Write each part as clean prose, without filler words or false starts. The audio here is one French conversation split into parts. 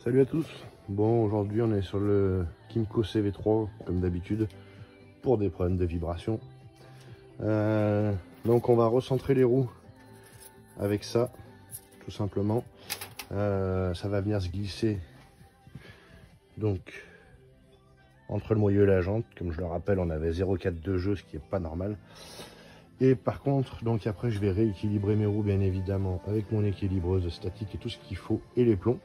Salut à tous. Bon, aujourd'hui on est sur le Kymco CV3 comme d'habitude pour des problèmes de vibration. Donc on va recentrer les roues avec ça, tout simplement. Ça va venir se glisser donc entre le moyeu et la jante. Comme je le rappelle, on avait 0,4 de jeu, ce qui est pas normal. Et par contre, donc après je vais rééquilibrer mes roues bien évidemment avec mon équilibreuse statique et tout ce qu'il faut et les plombs.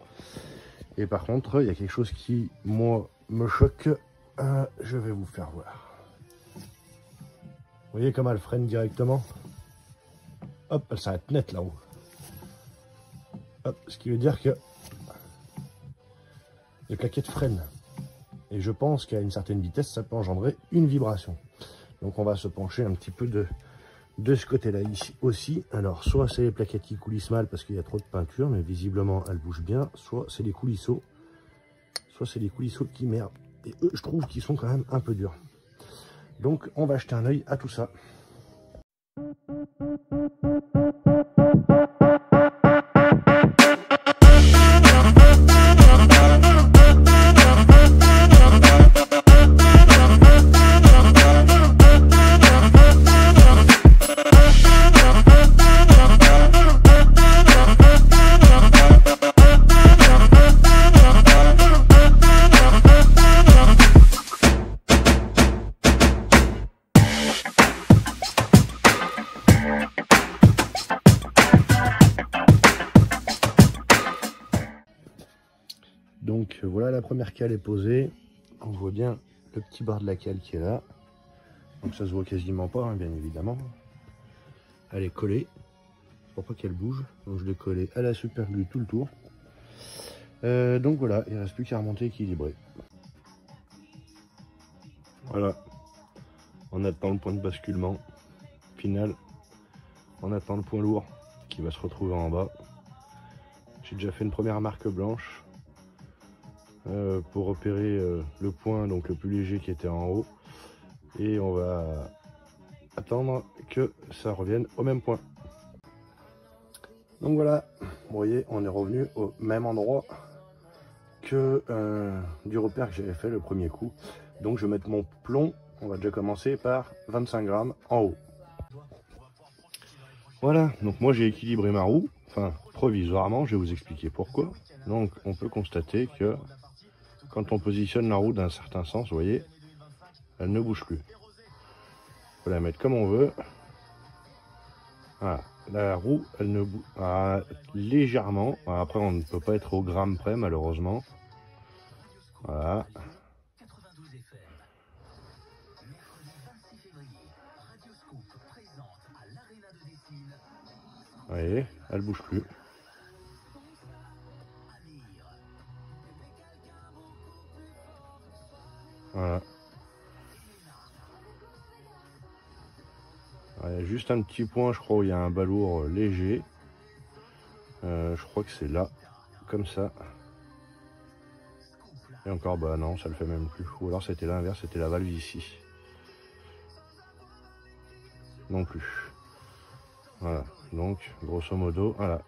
Et par contre, il y a quelque chose qui, moi, me choque. Je vais vous faire voir. Vous voyez comment elle freine directement? Hop, elle s'arrête net là-haut. Hop, ce qui veut dire que le claquette freine. Et je pense qu'à une certaine vitesse, ça peut engendrer une vibration. Donc on va se pencher un petit peu de ce côté-là ici aussi. Alors, soit c'est les plaquettes qui coulissent mal parce qu'il y a trop de peinture, mais visiblement elles bougent bien. Soit c'est les coulisseaux. Soit c'est les coulisseaux qui merdent. Et eux, je trouve qu'ils sont quand même un peu durs. Donc, on va jeter un œil à tout ça. Donc voilà, la première cale est posée. On voit bien le petit bar de la cale qui est là. Donc ça se voit quasiment pas, hein, bien évidemment. Elle est collée. Pour pas qu'elle bouge. Donc je l'ai collée à la super glue tout le tour. Donc voilà, il ne reste plus qu'à remonter équilibré. Voilà. On attend le point de basculement final. On attend le point lourd qui va se retrouver en bas. J'ai déjà fait une première marque blanche. Pour repérer le point donc le plus léger qui était en haut, et on va attendre que ça revienne au même point. Donc voilà, vous voyez, on est revenu au même endroit que du repère que j'avais fait le premier coup. Donc je vais mettre mon plomb. On va déjà commencer par 25 grammes en haut. Voilà, donc moi j'ai équilibré ma roue, enfin provisoirement, je vais vous expliquer pourquoi. Donc on peut constater que quand on positionne la roue d'un certain sens, vous voyez, elle ne bouge plus. On peut la mettre comme on veut. Voilà, la roue, elle ne bouge légèrement. Après, on ne peut pas être au gramme près, malheureusement. Voilà. Vous voyez, elle bouge plus. Voilà. Il y a juste un petit point, je crois, où il y a un balourd léger. Je crois que c'est là, comme ça. Et encore, bah non, ça le fait même plus. Ou alors c'était l'inverse, c'était la valve ici. Non plus. Voilà, donc grosso modo, voilà.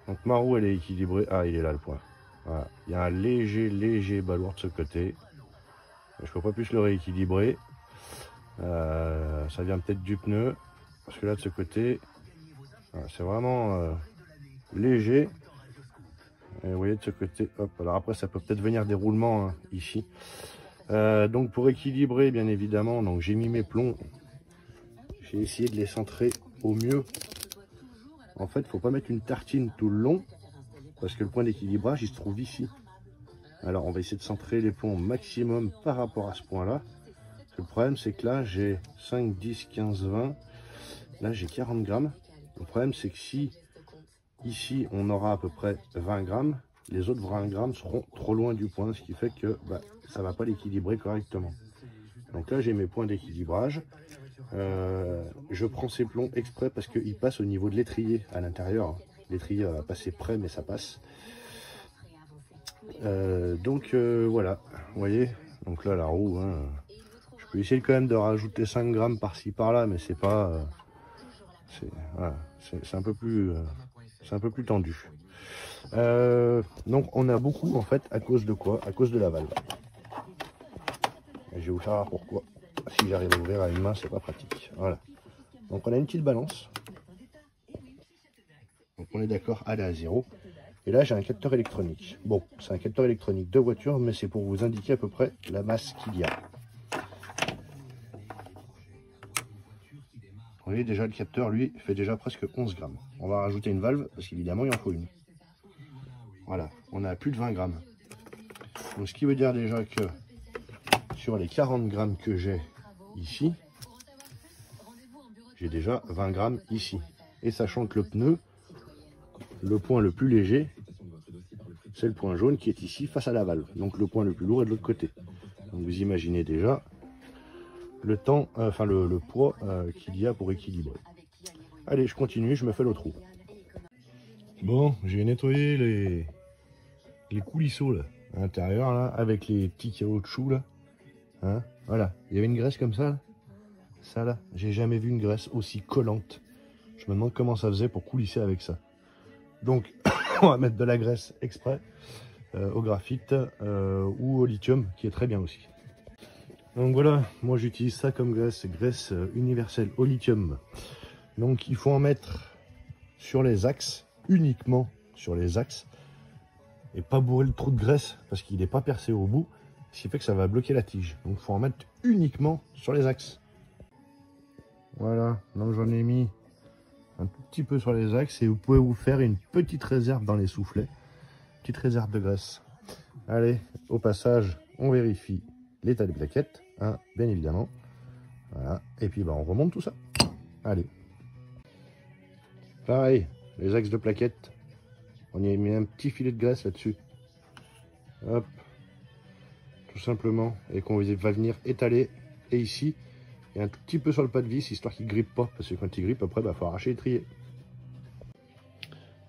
Donc ma roue, elle est équilibrée. Ah, il est là le point. Voilà. Il y a un léger balourd de ce côté. Je peux pas plus le rééquilibrer. Ça vient peut-être du pneu, parce que là de ce côté, voilà, c'est vraiment léger. Et vous voyez de ce côté, hop. Alors après ça peut peut-être venir des roulements hein, ici. Donc pour équilibrer bien évidemment, donc j'ai mis mes plombs. J'ai essayé de les centrer au mieux. En fait, il ne faut pas mettre une tartine tout le long, parce que le point d'équilibrage il se trouve ici. Alors on va essayer de centrer les plombs au maximum par rapport à ce point là. Le problème c'est que là j'ai 5, 10, 15, 20. Là j'ai 40 grammes. Le problème c'est que si ici on aura à peu près 20 grammes, les autres 20 grammes seront trop loin du point, ce qui fait que ça ne va pas l'équilibrer correctement. Donc là j'ai mes points d'équilibrage. Je prends ces plombs exprès parce qu'ils passent au niveau de l'étrier à l'intérieur. L'étrier va passer près mais ça passe. Donc voilà, vous voyez, donc là la roue, hein, je peux essayer quand même de rajouter 5 grammes par-ci par-là, mais c'est pas, voilà, c'est un peu plus tendu. Donc on a beaucoup en fait à cause de quoi? À cause de la valve. Et je vais vous faire voir pourquoi. Si j'arrive à ouvrir à une main, c'est pas pratique. Voilà. Donc on a une petite balance. Donc on est d'accord, elle est à 0. Et là j'ai un capteur électronique. Bon, c'est un capteur électronique de voiture, mais c'est pour vous indiquer à peu près la masse qu'il y a. Vous voyez déjà le capteur, lui, fait déjà presque 11 grammes. On va rajouter une valve, parce qu'évidemment il en faut une. Voilà, on a plus de 20 grammes. Donc ce qui veut dire déjà que sur les 40 grammes que j'ai ici, j'ai déjà 20 grammes ici. Et sachant que le pneu, le point le plus léger, c'est le point jaune qui est ici face à la valve. Donc le point le plus lourd est de l'autre côté. Donc vous imaginez déjà le temps, le poids qu'il y a pour équilibrer. Allez, je continue, je me fais l'autre roue. Bon, j'ai nettoyé les coulisseaux là, à l'intérieur là, avec les petits caoutchoucs là. Hein, voilà, il y avait une graisse comme ça là. Ça là, j'ai jamais vu une graisse aussi collante. Je me demande comment ça faisait pour coulisser avec ça. Donc, on va mettre de la graisse exprès au graphite ou au lithium, qui est très bien aussi. Donc voilà, moi j'utilise ça comme graisse, graisse universelle au lithium. Donc il faut en mettre sur les axes, uniquement sur les axes, et pas bourrer le trou de graisse parce qu'il n'est pas percé au bout, ce qui fait que ça va bloquer la tige. Donc il faut en mettre uniquement sur les axes. Voilà, donc j'en ai mis un tout petit peu sur les axes et vous pouvez vous faire une petite réserve dans les soufflets, petite réserve de graisse. Allez, au passage, on vérifie l'état des plaquettes, hein, bien évidemment. Voilà, et puis on remonte tout ça. Allez. Pareil, les axes de plaquettes, on y a mis un petit filet de graisse là-dessus. Hop, tout simplement, et qu'on va venir étaler. Et ici, et un tout petit peu sur le pas de vis, histoire qu'il ne grippe pas, parce que quand il grippe, après, il faut arracher et trier.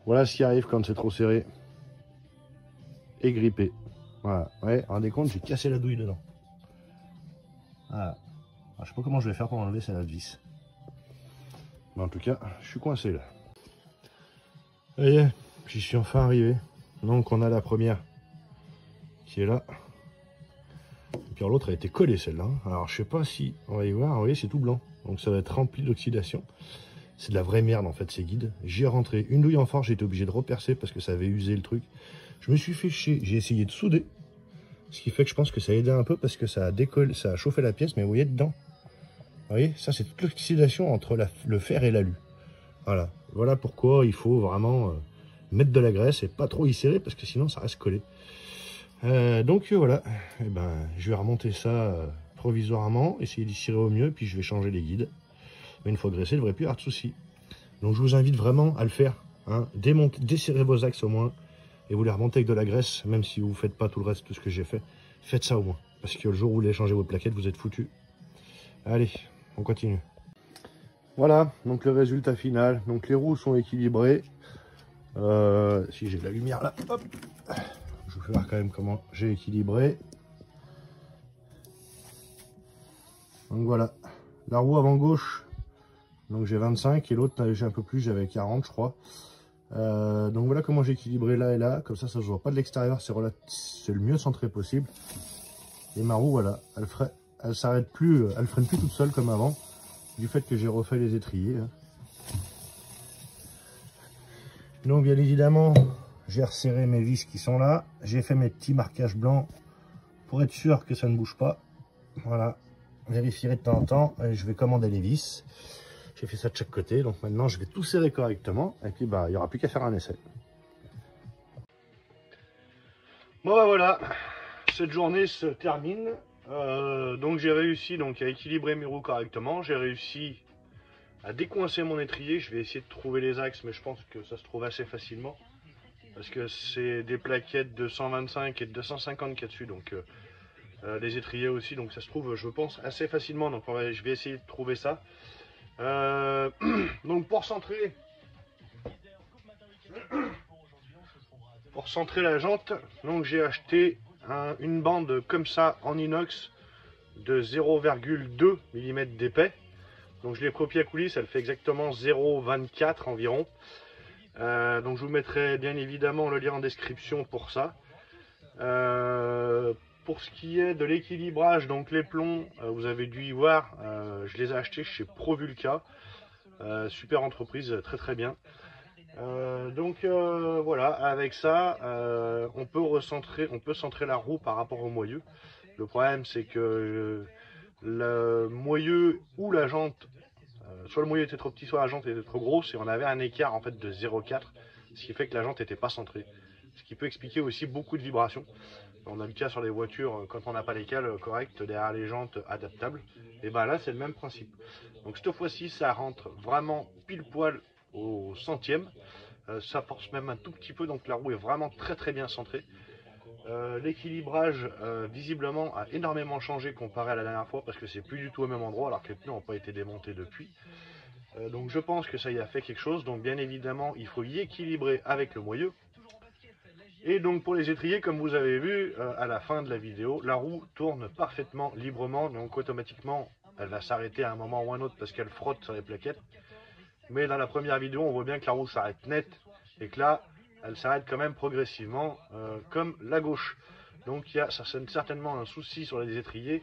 Voilà ce qui arrive quand c'est trop serré et grippé. Voilà, ouais, rendez compte, j'ai cassé la douille dedans. Voilà. Alors, je sais pas comment je vais faire pour enlever cette vis. Mais en tout cas, je suis coincé là. Ça y est, j'y suis enfin arrivé. Donc on a la première qui est là. Et puis l'autre a été collée celle-là. Alors je sais pas si, on va y voir, vous voyez c'est tout blanc. Donc ça va être rempli d'oxydation. C'est de la vraie merde en fait ces guides. J'ai rentré une douille en forge, j'ai été obligé de repercer parce que ça avait usé le truc. Je me suis fait chier, j'ai essayé de souder. Ce qui fait que je pense que ça a aidé un peu parce que ça a décollé, ça a chauffé la pièce, mais vous voyez dedans. Vous voyez, ça c'est toute l'oxydation entre le fer et l'alu. Voilà. Voilà pourquoi il faut vraiment mettre de la graisse et pas trop y serrer parce que sinon ça reste collé. Donc voilà, et je vais remonter ça provisoirement, essayer d'y cirer au mieux, puis je vais changer les guides. Mais une fois graissé, il ne devrait plus y avoir de soucis. Donc je vous invite vraiment à le faire. Hein. Desserrez vos axes au moins et vous les remontez avec de la graisse, même si vous ne faites pas tout le reste, tout ce que j'ai fait. Faites ça au moins, parce que le jour où vous voulez changer votre plaquette, vous êtes foutu. Allez, on continue. Voilà, donc le résultat final. Donc les roues sont équilibrées. Si j'ai de la lumière là, hop, je vous fais voir quand même comment j'ai équilibré. Donc voilà, la roue avant gauche, donc j'ai 25 et l'autre j'ai un peu plus, j'avais 40 je crois. Donc voilà comment j'ai équilibré là et là, comme ça ça se voit pas de l'extérieur, c'est le mieux centré possible. Et ma roue voilà, elle s'arrête plus, elle freine plus toute seule comme avant, du fait que j'ai refait les étriers. Hein. Donc bien évidemment, j'ai resserré mes vis qui sont là, j'ai fait mes petits marquages blancs pour être sûr que ça ne bouge pas. Voilà, vérifierai de temps en temps et je vais commander les vis. J'ai fait ça de chaque côté, donc maintenant je vais tout serrer correctement et puis il n'y aura plus qu'à faire un essai. Bon voilà, cette journée se termine. Donc j'ai réussi à équilibrer mes roues correctement, j'ai réussi à décoincer mon étrier. Je vais essayer de trouver les axes, mais je pense que ça se trouve assez facilement parce que c'est des plaquettes de 125 et de 250 qu'il y a dessus, donc les étriers aussi, donc ça se trouve je pense assez facilement, donc je vais essayer de trouver ça. Donc pour centrer la jante, donc j'ai acheté une bande comme ça en inox de 0,2 mm d'épais. Donc je l'ai pris au pied à coulisse, elle fait exactement 0,24 environ. Donc je vous mettrai bien évidemment le lien en description pour ça. Pour ce qui est de l'équilibrage, donc les plombs, vous avez dû y voir, je les ai achetés chez ProVulca, super entreprise, très très bien. Voilà, avec ça, on peut centrer la roue par rapport au moyeu. Le problème c'est que le moyeu ou la jante, soit le moyeu était trop petit, soit la jante était trop grosse, et on avait un écart en fait de 0,4, ce qui fait que la jante n'était pas centrée. Ce qui peut expliquer aussi beaucoup de vibrations. On a le cas sur les voitures, quand on n'a pas les cales correctes derrière les jantes adaptables. Et ben là, c'est le même principe. Donc cette fois-ci, ça rentre vraiment pile poil au centième. Ça force même un tout petit peu, donc la roue est vraiment très très bien centrée. L'équilibrage, visiblement, a énormément changé comparé à la dernière fois, parce que c'est plus du tout au même endroit, alors que les pneus n'ont pas été démontés depuis. Donc je pense que ça y a fait quelque chose. Donc bien évidemment, il faut y équilibrer avec le moyeu. Et donc pour les étriers, comme vous avez vu à la fin de la vidéo, la roue tourne parfaitement librement, donc automatiquement elle va s'arrêter à un moment ou un autre parce qu'elle frotte sur les plaquettes. Mais dans la première vidéo, on voit bien que la roue s'arrête net et que là, elle s'arrête quand même progressivement, comme la gauche. Donc il y a certainement un souci sur les étriers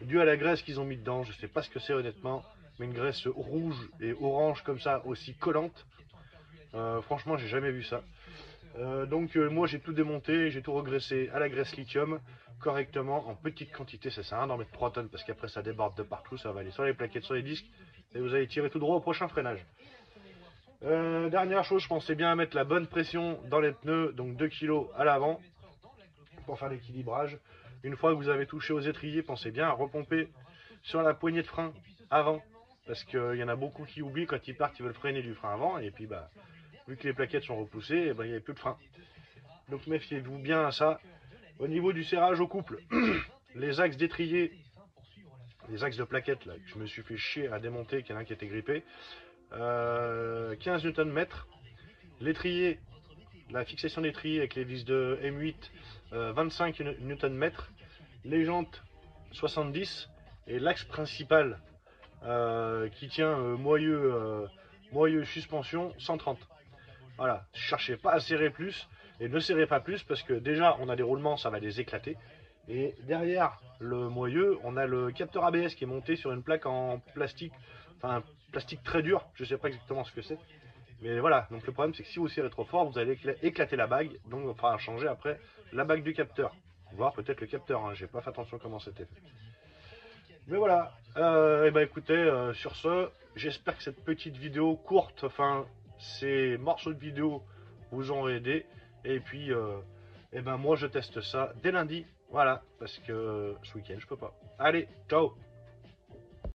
dû à la graisse qu'ils ont mis dedans. Je ne sais pas ce que c'est honnêtement, mais une graisse rouge et orange comme ça, aussi collante. Franchement, j'ai jamais vu ça. Moi j'ai tout démonté, j'ai tout regraissé à la graisse lithium correctement en petite quantité. Ça sert à rien d'en mettre 3 tonnes parce qu'après ça déborde de partout, ça va aller sur les plaquettes, sur les disques et vous allez tirer tout droit au prochain freinage. Dernière chose, je pensais bien à mettre la bonne pression dans les pneus, donc 2 kg à l'avant pour faire l'équilibrage. Une fois que vous avez touché aux étriers, pensez bien à repomper sur la poignée de frein avant, parce qu'il y en a beaucoup qui oublient quand ils partent, ils veulent freiner du frein avant, et puis vu que les plaquettes sont repoussées, il n'y a plus de frein. Donc méfiez-vous bien à ça. Au niveau du serrage au couple, les axes d'étrier, les axes de plaquettes, là, je me suis fait chier à démonter, qu'il y en a un qui était grippé, 15 Nm. L'étrier, la fixation d'étrier avec les vis de M8, 25 Nm. Les jantes, 70. Et l'axe principal qui tient moyeu suspension, 130. Voilà, cherchez pas à serrer plus et ne serrez pas plus parce que déjà on a des roulements, ça va les éclater. Et derrière le moyeu, on a le capteur ABS qui est monté sur une plaque en plastique, enfin plastique très dur, je sais pas exactement ce que c'est. Mais voilà, donc le problème c'est que si vous serrez trop fort, vous allez éclater la bague, donc il faudra changer après la bague du capteur. Voire peut-être le capteur, hein, j'ai pas fait attention comment c'était fait. Mais voilà, et ben écoutez, sur ce, j'espère que cette petite vidéo courte, enfin ces morceaux de vidéo vous ont aidé. Et puis, et ben moi je teste ça dès lundi, voilà, parce que ce week-end je peux pas. Allez, ciao!